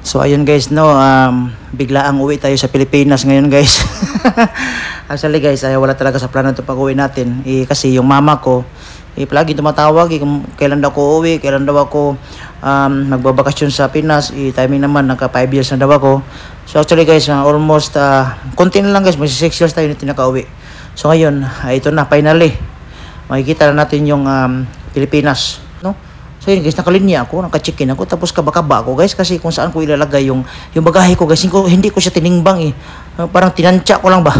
So ayun guys, no, biglaang uwi tayo sa Pilipinas ngayon guys. Actually guys, wala talaga sa plano ito pag-uwi natin. Kasi yung mama ko, palagi tumatawag, kung kailan daw ako uwi, kailan daw ako magbabakasyon sa Pinas. Timing naman, naka 5 years na daw ako. So actually guys, almost, konti na lang guys, may 6 years tayo na tinaka-uwi. So ngayon, ito na, finally, makikita na natin yung Pilipinas, no? So yun guys, nakalinya ako, naka-check-in ako, tapos kaba-kaba ako guys, kasi kung saan ko ilalagay yung bagahe ko guys, hindi ko siya tinimbang parang tinantya ko lang ba.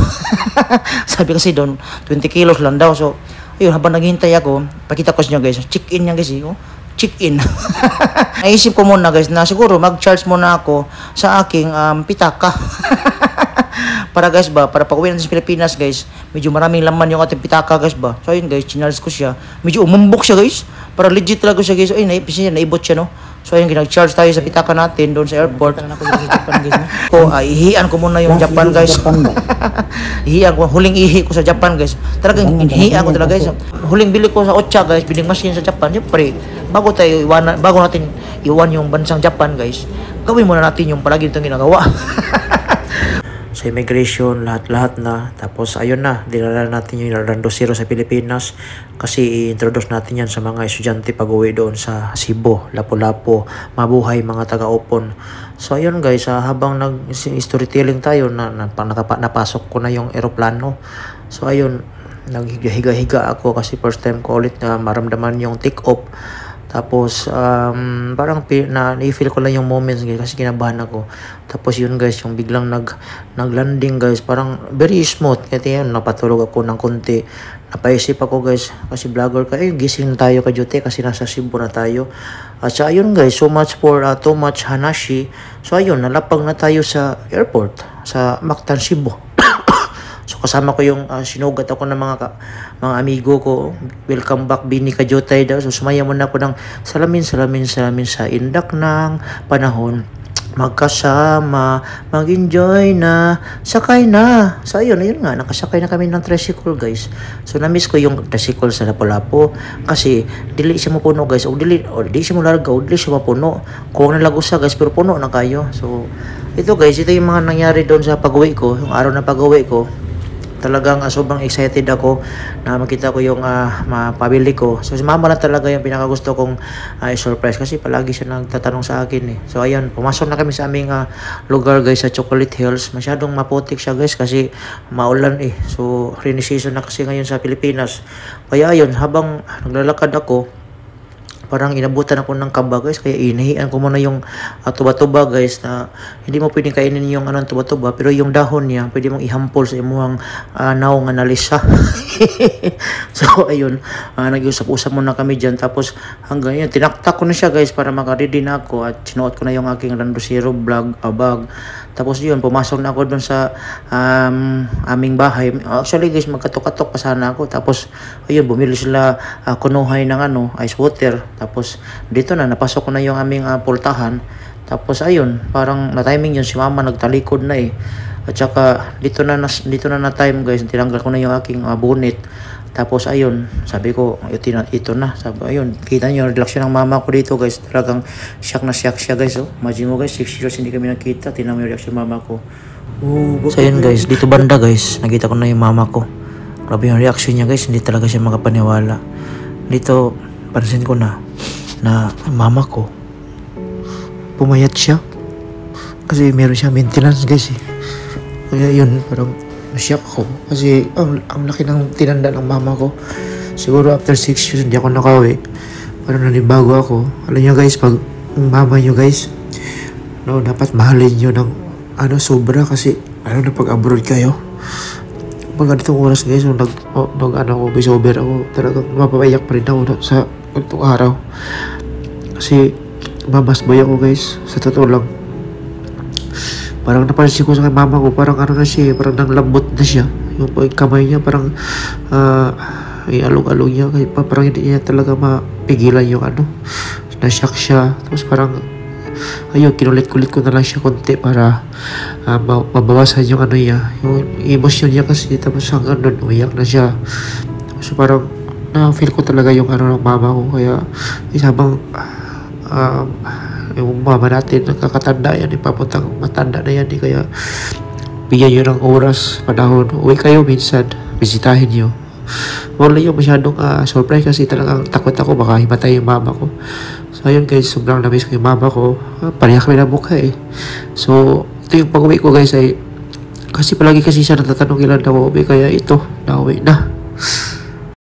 Sabi kasi doon, 20 kilos lang daw. So, ayun, habang naghihintay ako, pakita ko sa inyo guys, check-in niya guys, check-in. Naisip ko muna guys, na siguro mag-charge muna ako sa aking pitaka. Para guys ba, para pag-uwi natin sa Pilipinas guys, medyo maraming laman yung ating pitaka guys ba. So ayun guys, chinarge ko siya. Medyo umumbok siya guys. Para legit talaga siya guys. Ay, naibot siya no. So ayun, ginag-charge tayo sa pitaka natin doon sa airport. Ihian ko muna yung Japan guys. Ihian ko, huling ihi ko sa Japan guys. Talagang inihian ko talaga guys. Huling bili ko sa Ocha guys, biling machine sa Japan. Siyempre, bago natin iwan yung bansang Japan guys, gawin muna natin yung palagi itong ginagawa. Sa immigration, lahat-lahat na. Tapos ayun na, dinala natin yung Orlando Zero sa Pilipinas kasi i-introduce natin yan sa mga estudyante pag-uwi doon sa Cebu, Lapu-Lapu, mabuhay mga taga-Upon. So ayun guys, habang nag-storytelling tayo, napasok ko na yung eroplano. So ayun, naghiga-higa ako kasi first time ko ulit na maramdaman yung take-off. Tapos, parang na-feel ko lang yung moments guys kasi kinabahan ako. Tapos yun guys, yung biglang nag-landing guys, parang very smooth. Kaya yun, napatulog ako ng konti. Napaisip ako guys, kasi vlogger ka, gising tayo ka Jote kasi nasa Cebu na tayo. At sa ayun guys, so much for too much Hanashi. So ayun, nalapag na tayo sa airport, sa Mactan, Cebu. So kasama ko yung sinugat ako ng mga amigo ko. Welcome back Bini Kajotay daw. So sumaya muna ako ng salamin sa indak ng panahon. Magkasama, mag-enjoy na, sakay na. So ayun nga, nakasakay na kami ng tricycle guys. So na-miss ko yung tricycle sa Lapu-Lapu kasi dili siya mapuno guys. O dili siya malarga, o dili siya mapuno. Kung nalago siya guys, pero puno na kayo. So ito guys, ito yung mga nangyari doon sa pag-uwi ko. Yung araw na pag-uwi ko, talagang sobrang excited ako na makita ko yung mapabili ko. So si mama lang talaga yung pinakagusto kong surprise kasi palagi siya nagtatanong sa akin So ayan, pumasok na kami sa aming lugar guys sa Chocolate Hills. Masyadong maputik siya guys kasi maulan So rainy season na kasi ngayon sa Pilipinas. Kaya ayun, habang naglalakad ako, parang inabutan ako ng kaba guys, kaya inihian ko muna yung tuba-tuba guys, na hindi mo pwedeng kainin yung tuba-tuba, pero yung dahon niya pwede mong ihampol sa imuhang naong analisa. So ayun, nag-usap-usap muna kami dyan, tapos hanggang yun, tinaktak ko na siya guys para makaready na ako at sinuot ko na yung aking Orlando Zero bag. Tapos yun, pumasok na ako dun sa aming bahay. Actually guys, magkatok-katok pa sana ako. Tapos ayun, bumili sila kunuhay ng ice water. Tapos dito na, napasok ko na yung aming pultahan. Tapos ayun, parang na-timing yun, si mama nagtalikod na At saka dito na time guys, tinanggal ko na yung aking bonnet. Tapos ayun, sabi ko, ito na. Sabi, ayun, kita nyo, reaction ng mama ko dito guys. Talagang shock siya guys. Imagine mo guys, 6 years hindi kami nakita. Tingnan mo yung reaction ng mama ko. So ayun guys, dito banda guys, nakita ko na yung mama ko. Grabe yung reaction niya guys, hindi talaga siya makapaniwala. Dito, pansin ko na mama ko, pumayat siya. Kasi meron siya maintenance guys Kaya yun, parang na-shock ako kasi ang laki ng tinanda ng mama ko. Siguro after 6 years hindi ako nakauwi, parang nanibago ako. Alam nyo guys, pag mama nyo guys, dapat mahalin nyo ng sobra kasi na pag abroad kayo, pag ganitong oras guys, guys, over ako, talagang mapapayak pa rin ako sa itong araw kasi babasbay ako guys, sa totoo lang. Parang napansin ko sa kay mama ko, parang na siya, parang nanglambot na siya. Yung kamay niya, parang alog-alog niya. Kaya parang hindi niya talaga mapigilan yung na-shock siya. Tapos parang, ayun, kinulit-kulit ko na lang siya konti para mabawasan yung niya. Yung emotion niya kasi, tapos hanggang doon, umiyak na siya. So parang, na-feel ko talaga yung ng mama ko. Kaya, habang yung mama natin, nakakatanda yan, ipapuntang matanda na yan, kaya bigyan nyo ng oras, panahon, uwi kayo minsan, bisitahin nyo. Wala yung masyadong surprise kasi talagang takot ako, baka himatay yung mama ko. So ayun guys, sobrang namiss ko yung mama ko. Pareha kami na mukha eh. So ito yung pag-uwi ko guys ay, kasi palagi kasi siya natatanong ilan na uwi, kaya ito, nauwi na.